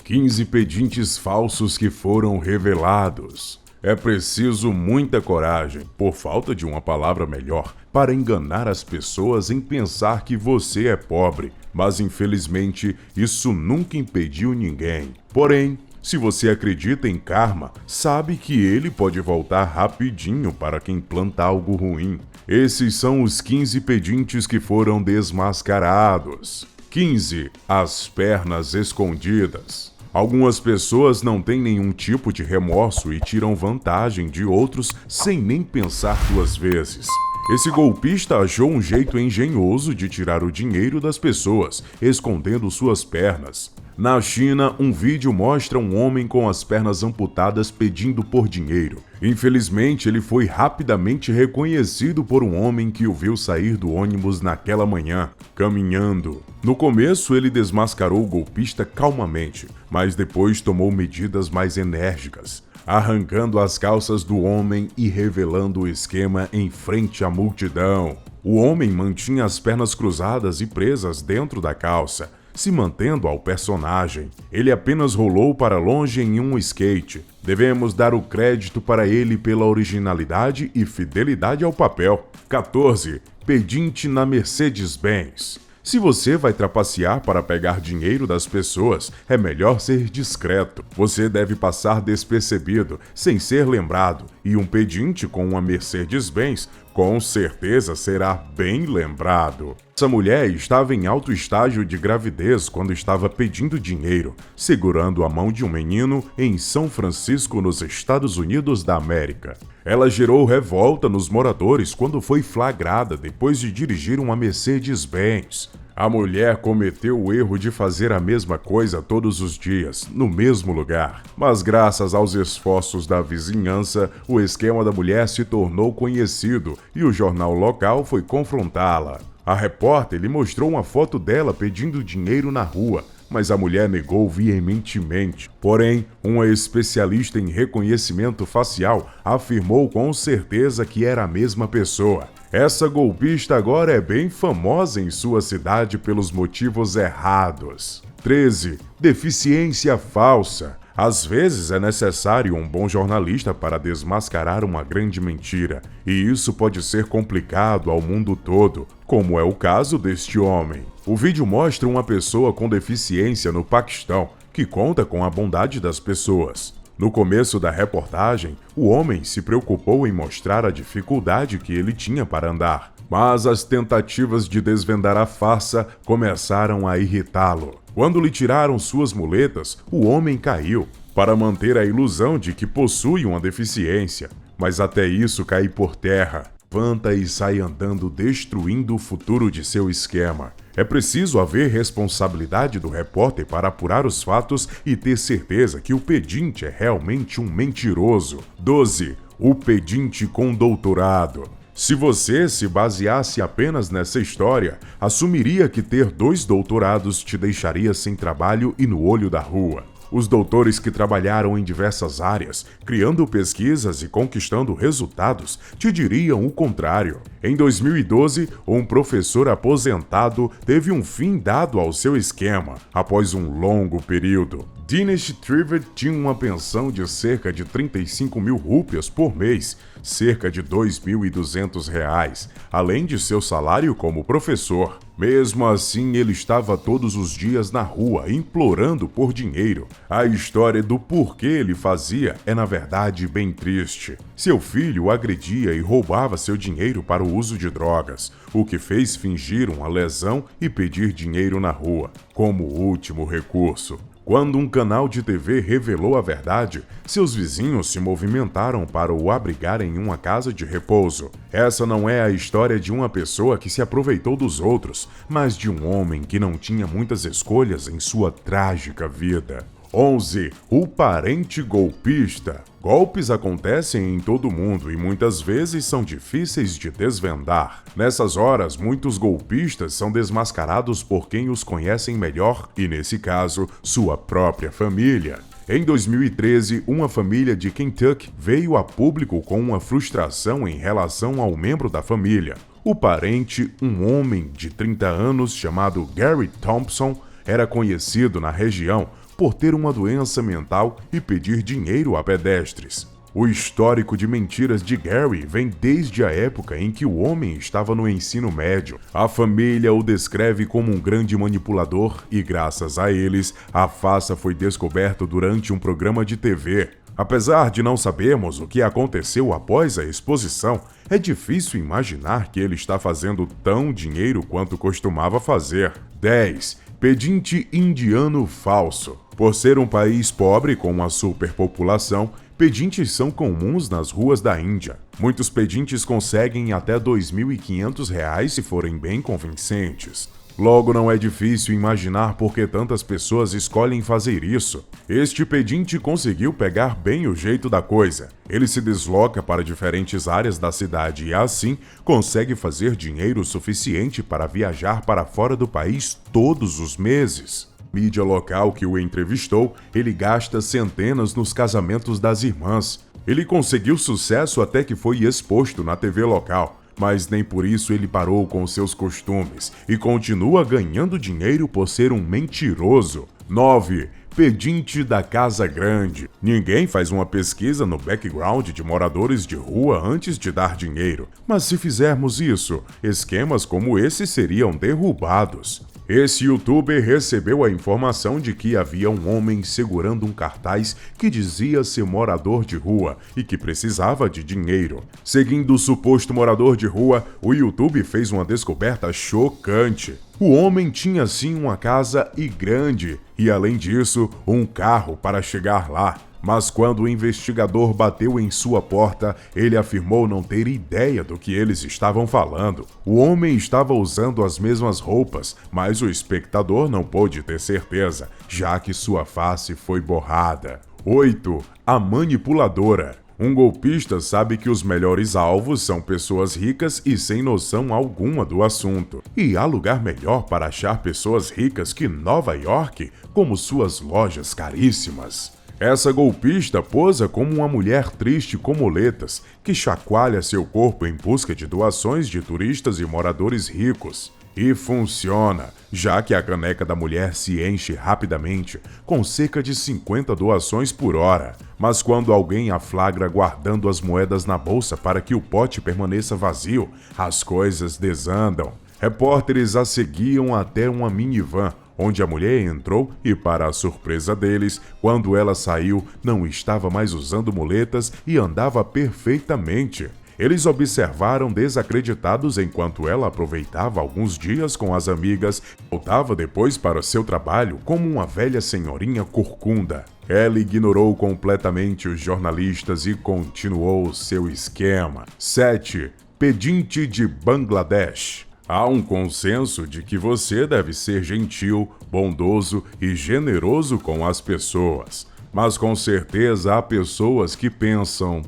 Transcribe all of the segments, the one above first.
15 pedintes falsos que foram revelados. É preciso muita coragem, por falta de uma palavra melhor, para enganar as pessoas em pensar que você é pobre, mas infelizmente isso nunca impediu ninguém. Porém, se você acredita em karma, sabe que ele pode voltar rapidinho para quem planta algo ruim. Esses são os 15 pedintes que foram desmascarados. 15. As pernas escondidas. Algumas pessoas não têm nenhum tipo de remorso e tiram vantagem de outros sem nem pensar duas vezes. Esse golpista achou um jeito engenhoso de tirar o dinheiro das pessoas, escondendo suas pernas. Na China, um vídeo mostra um homem com as pernas amputadas pedindo por dinheiro. Infelizmente, ele foi rapidamente reconhecido por um homem que o viu sair do ônibus naquela manhã, caminhando. No começo, ele desmascarou o golpista calmamente, mas depois tomou medidas mais enérgicas, arrancando as calças do homem e revelando o esquema em frente à multidão. O homem mantinha as pernas cruzadas e presas dentro da calça, se mantendo ao personagem. Ele apenas rolou para longe em um skate. Devemos dar o crédito para ele pela originalidade e fidelidade ao papel. 14. Pedinte na Mercedes-Benz. Se você vai trapacear para pegar dinheiro das pessoas, é melhor ser discreto. Você deve passar despercebido, sem ser lembrado, e um pedinte com uma Mercedes-Benz com certeza será bem lembrado. Essa mulher estava em alto estágio de gravidez quando estava pedindo dinheiro, segurando a mão de um menino em São Francisco, nos Estados Unidos da América. Ela gerou revolta nos moradores quando foi flagrada depois de dirigir uma Mercedes-Benz. A mulher cometeu o erro de fazer a mesma coisa todos os dias, no mesmo lugar. Mas graças aos esforços da vizinhança, o esquema da mulher se tornou conhecido e o jornal local foi confrontá-la. A repórter lhe mostrou uma foto dela pedindo dinheiro na rua, mas a mulher negou veementemente. Porém, uma especialista em reconhecimento facial afirmou com certeza que era a mesma pessoa. Essa golpista agora é bem famosa em sua cidade pelos motivos errados. 13. Deficiência falsa. Às vezes é necessário um bom jornalista para desmascarar uma grande mentira, e isso pode ser complicado ao mundo todo, como é o caso deste homem. O vídeo mostra uma pessoa com deficiência no Paquistão, que conta com a bondade das pessoas. No começo da reportagem, o homem se preocupou em mostrar a dificuldade que ele tinha para andar, mas as tentativas de desvendar a farsa começaram a irritá-lo. Quando lhe tiraram suas muletas, o homem caiu, para manter a ilusão de que possui uma deficiência, mas até isso cai por terra. Levanta e sai andando, destruindo o futuro de seu esquema. É preciso haver responsabilidade do repórter para apurar os fatos e ter certeza que o pedinte é realmente um mentiroso. 12. O pedinte com doutorado. Se você se baseasse apenas nessa história, assumiria que ter 2 doutorados te deixaria sem trabalho e no olho da rua. Os doutores que trabalharam em diversas áreas, criando pesquisas e conquistando resultados, te diriam o contrário. Em 2012, um professor aposentado teve um fim dado ao seu esquema, após um longo período. Dinesh Trivedi tinha uma pensão de cerca de 35 mil rúpias por mês, cerca de R$ 2.200, além de seu salário como professor. Mesmo assim, ele estava todos os dias na rua, implorando por dinheiro. A história do porquê ele fazia é, na verdade, bem triste. Seu filho o agredia e roubava seu dinheiro para o uso de drogas, o que fez fingir uma lesão e pedir dinheiro na rua, como último recurso. Quando um canal de TV revelou a verdade, seus vizinhos se movimentaram para o abrigar em uma casa de repouso. Essa não é a história de uma pessoa que se aproveitou dos outros, mas de um homem que não tinha muitas escolhas em sua trágica vida. 11. O parente golpista. Golpes acontecem em todo mundo e muitas vezes são difíceis de desvendar. Nessas horas, muitos golpistas são desmascarados por quem os conhecem melhor e, nesse caso, sua própria família. Em 2013, uma família de Kentucky veio a público com uma frustração em relação ao membro da família. O parente, um homem de 30 anos chamado Gary Thompson, era conhecido na região por ter uma doença mental e pedir dinheiro a pedestres. O histórico de mentiras de Gary vem desde a época em que o homem estava no ensino médio. A família o descreve como um grande manipulador e, graças a eles, a farsa foi descoberta durante um programa de TV. Apesar de não sabermos o que aconteceu após a exposição, é difícil imaginar que ele está fazendo tão dinheiro quanto costumava fazer. 10. Pedinte indiano falso. Por ser um país pobre com uma superpopulação, pedintes são comuns nas ruas da Índia. Muitos pedintes conseguem até R$ 2.500 se forem bem convincentes. Logo, não é difícil imaginar por que tantas pessoas escolhem fazer isso. Este pedinte conseguiu pegar bem o jeito da coisa. Ele se desloca para diferentes áreas da cidade e, assim, consegue fazer dinheiro suficiente para viajar para fora do país todos os meses. Mídia local que o entrevistou, ele gasta centenas nos casamentos das irmãs. Ele conseguiu sucesso até que foi exposto na TV local. Mas nem por isso ele parou com seus costumes e continua ganhando dinheiro por ser um mentiroso. 9. Pedinte da casa grande. Ninguém faz uma pesquisa no background de moradores de rua antes de dar dinheiro. Mas se fizermos isso, esquemas como esse seriam derrubados. Esse youtuber recebeu a informação de que havia um homem segurando um cartaz que dizia ser morador de rua e que precisava de dinheiro. Seguindo o suposto morador de rua, o YouTube fez uma descoberta chocante. O homem tinha sim uma casa e grande, e além disso, um carro para chegar lá. Mas quando o investigador bateu em sua porta, ele afirmou não ter ideia do que eles estavam falando. O homem estava usando as mesmas roupas, mas o espectador não pôde ter certeza, já que sua face foi borrada. 8. A manipuladora. Um golpista sabe que os melhores alvos são pessoas ricas e sem noção alguma do assunto. E há lugar melhor para achar pessoas ricas que Nova York, como suas lojas caríssimas. Essa golpista posa como uma mulher triste com muletas, que chacoalha seu corpo em busca de doações de turistas e moradores ricos. E funciona, já que a caneca da mulher se enche rapidamente, com cerca de 50 doações por hora. Mas quando alguém a flagra guardando as moedas na bolsa para que o pote permaneça vazio, as coisas desandam. Repórteres a seguiam até uma minivan, onde a mulher entrou e, para a surpresa deles, quando ela saiu, não estava mais usando muletas e andava perfeitamente. Eles observaram desacreditados enquanto ela aproveitava alguns dias com as amigas e voltava depois para seu trabalho como uma velha senhorinha corcunda. Ela ignorou completamente os jornalistas e continuou seu esquema. 7. Pedinte de Bangladesh. Há um consenso de que você deve ser gentil, bondoso e generoso com as pessoas. Mas com certeza há pessoas que pensam: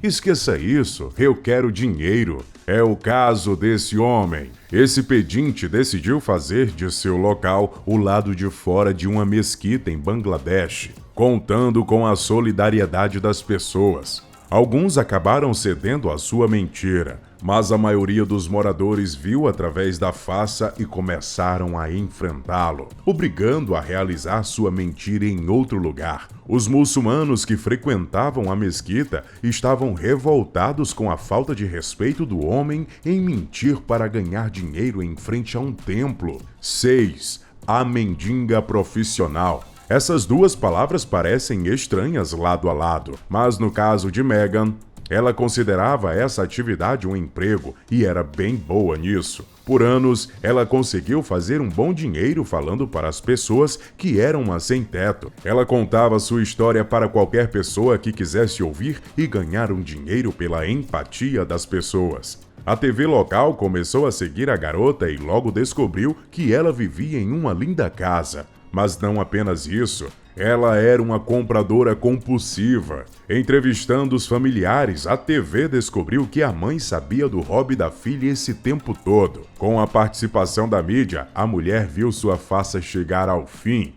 esqueça isso, eu quero dinheiro. É o caso desse homem. Esse pedinte decidiu fazer de seu local o lado de fora de uma mesquita em Bangladesh, contando com a solidariedade das pessoas. Alguns acabaram cedendo à sua mentira, mas a maioria dos moradores viu através da farsa e começaram a enfrentá-lo, obrigando a realizar sua mentira em outro lugar. Os muçulmanos que frequentavam a mesquita estavam revoltados com a falta de respeito do homem em mentir para ganhar dinheiro em frente a um templo. 6. A mendiga profissional. Essas duas palavras parecem estranhas lado a lado, mas no caso de Megan, ela considerava essa atividade um emprego e era bem boa nisso. Por anos, ela conseguiu fazer um bom dinheiro falando para as pessoas que eram uma sem-teto. Ela contava sua história para qualquer pessoa que quisesse ouvir e ganhar um dinheiro pela empatia das pessoas. A TV local começou a seguir a garota e logo descobriu que ela vivia em uma linda casa. Mas não apenas isso, ela era uma compradora compulsiva. Entrevistando os familiares, a TV descobriu que a mãe sabia do hobby da filha esse tempo todo. Com a participação da mídia, a mulher viu sua farsa chegar ao fim.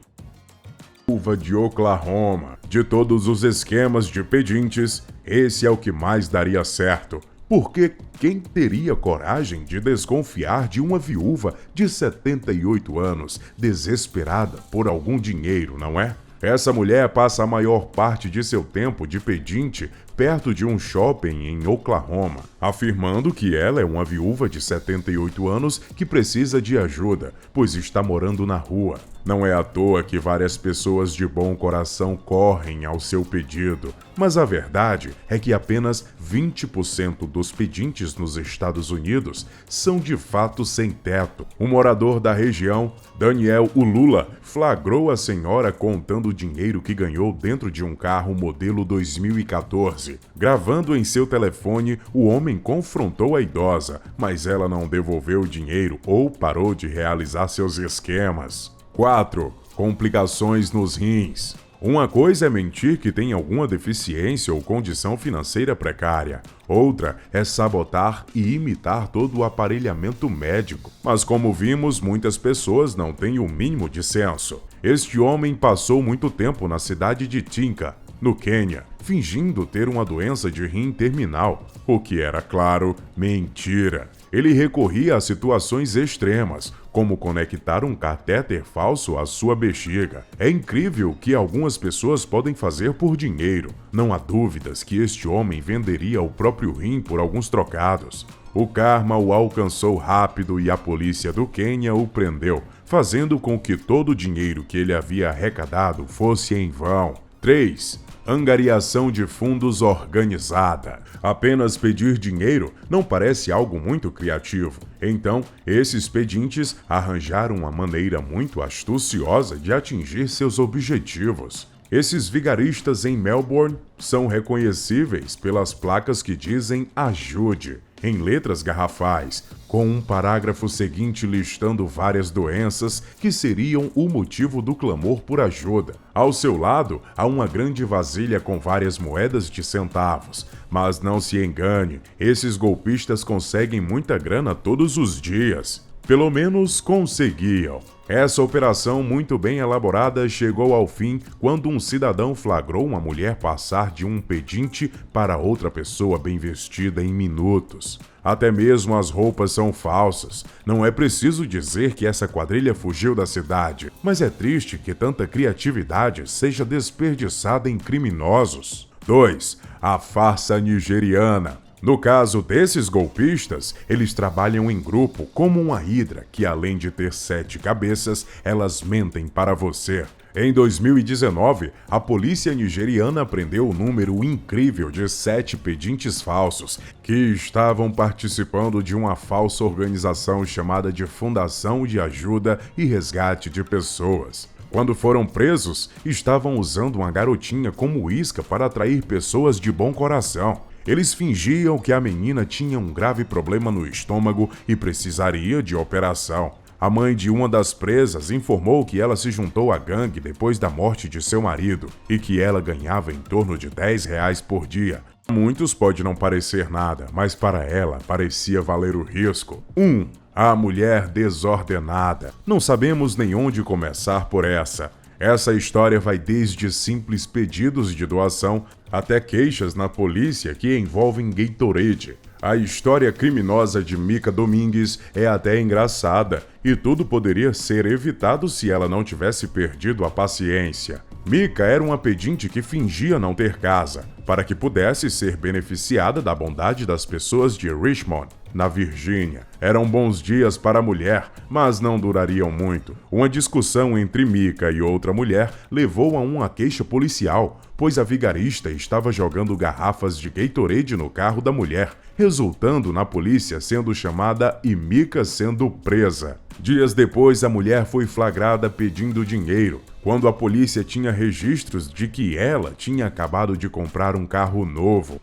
Uva de Oklahoma. De todos os esquemas de pedintes, esse é o que mais daria certo. Porque quem teria coragem de desconfiar de uma viúva de 78 anos, desesperada por algum dinheiro, não é? Essa mulher passa a maior parte de seu tempo de pedinte perto de um shopping em Oklahoma, afirmando que ela é uma viúva de 78 anos que precisa de ajuda, pois está morando na rua. Não é à toa que várias pessoas de bom coração correm ao seu pedido, mas a verdade é que apenas 20% dos pedintes nos Estados Unidos são de fato sem teto. Um morador da região, Daniel Ulula, flagrou a senhora contando o dinheiro que ganhou dentro de um carro modelo 2014. Gravando em seu telefone, o homem confrontou a idosa, mas ela não devolveu o dinheiro ou parou de realizar seus esquemas. 4. Complicações nos rins. Uma coisa é mentir que tem alguma deficiência ou condição financeira precária. Outra é sabotar e imitar todo o aparelhamento médico. Mas como vimos, muitas pessoas não têm o mínimo de senso. Este homem passou muito tempo na cidade de Tinka, no Quênia, fingindo ter uma doença de rim terminal, o que era, claro, mentira. Ele recorria a situações extremas, como conectar um catéter falso à sua bexiga. É incrível o que algumas pessoas podem fazer por dinheiro. Não há dúvidas que este homem venderia o próprio rim por alguns trocados. O karma o alcançou rápido e a polícia do Quênia o prendeu, fazendo com que todo o dinheiro que ele havia arrecadado fosse em vão. 3. Angariação de fundos organizada. Apenas pedir dinheiro não parece algo muito criativo. Então, esses pedintes arranjaram uma maneira muito astuciosa de atingir seus objetivos. Esses vigaristas em Melbourne são reconhecíveis pelas placas que dizem "ajude" em letras garrafais, com um parágrafo seguinte listando várias doenças que seriam o motivo do clamor por ajuda. Ao seu lado, há uma grande vasilha com várias moedas de centavos. Mas não se engane, esses golpistas conseguem muita grana todos os dias. Pelo menos conseguiam. Essa operação muito bem elaborada chegou ao fim quando um cidadão flagrou uma mulher passar de um pedinte para outra pessoa bem vestida em minutos. Até mesmo as roupas são falsas. Não é preciso dizer que essa quadrilha fugiu da cidade, mas é triste que tanta criatividade seja desperdiçada em criminosos. 2. A farsa nigeriana. No caso desses golpistas, eles trabalham em grupo como uma hidra que, além de ter 7 cabeças, elas mentem para você. Em 2019, a polícia nigeriana prendeu um número incrível de 7 pedintes falsos que estavam participando de uma falsa organização chamada de Fundação de Ajuda e Resgate de Pessoas. Quando foram presos, estavam usando uma garotinha como isca para atrair pessoas de bom coração. Eles fingiam que a menina tinha um grave problema no estômago e precisaria de operação. A mãe de uma das presas informou que ela se juntou à gangue depois da morte de seu marido e que ela ganhava em torno de R$10 por dia. A muitos pode não parecer nada, mas para ela parecia valer o risco. 1. A mulher desordenada. Não sabemos nem onde começar por essa. Essa história vai desde simples pedidos de doação até queixas na polícia que envolvem Gatorade. A história criminosa de Mika Domingues é até engraçada e tudo poderia ser evitado se ela não tivesse perdido a paciência. Mika era uma pedinte que fingia não ter casa, para que pudesse ser beneficiada da bondade das pessoas de Richmond, na Virgínia. Eram bons dias para a mulher, mas não durariam muito. Uma discussão entre Mika e outra mulher levou a uma queixa policial, pois a vigarista estava jogando garrafas de Gatorade no carro da mulher, resultando na polícia sendo chamada e Mika sendo presa. Dias depois, a mulher foi flagrada pedindo dinheiro, quando a polícia tinha registros de que ela tinha acabado de comprar um carro novo.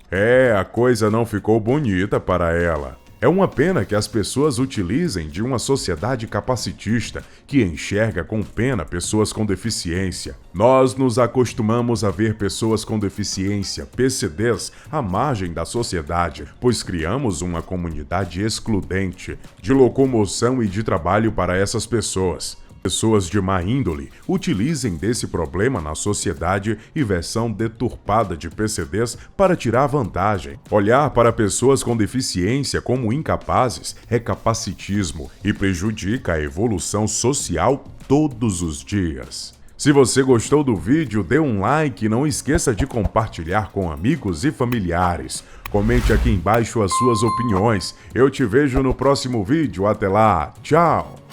A coisa não ficou bonita para ela. É uma pena que as pessoas utilizem de uma sociedade capacitista que enxerga com pena pessoas com deficiência. Nós nos acostumamos a ver pessoas com deficiência, PCDs, à margem da sociedade, pois criamos uma comunidade excludente de locomoção e de trabalho para essas pessoas. pessoas de má índole utilizem desse problema na sociedade e versão deturpada de PCDs para tirar vantagem. Olhar para pessoas com deficiência como incapazes é capacitismo e prejudica a evolução social todos os dias. Se você gostou do vídeo, dê um like e não esqueça de compartilhar com amigos e familiares. Comente aqui embaixo as suas opiniões. Eu te vejo no próximo vídeo. Até lá, tchau!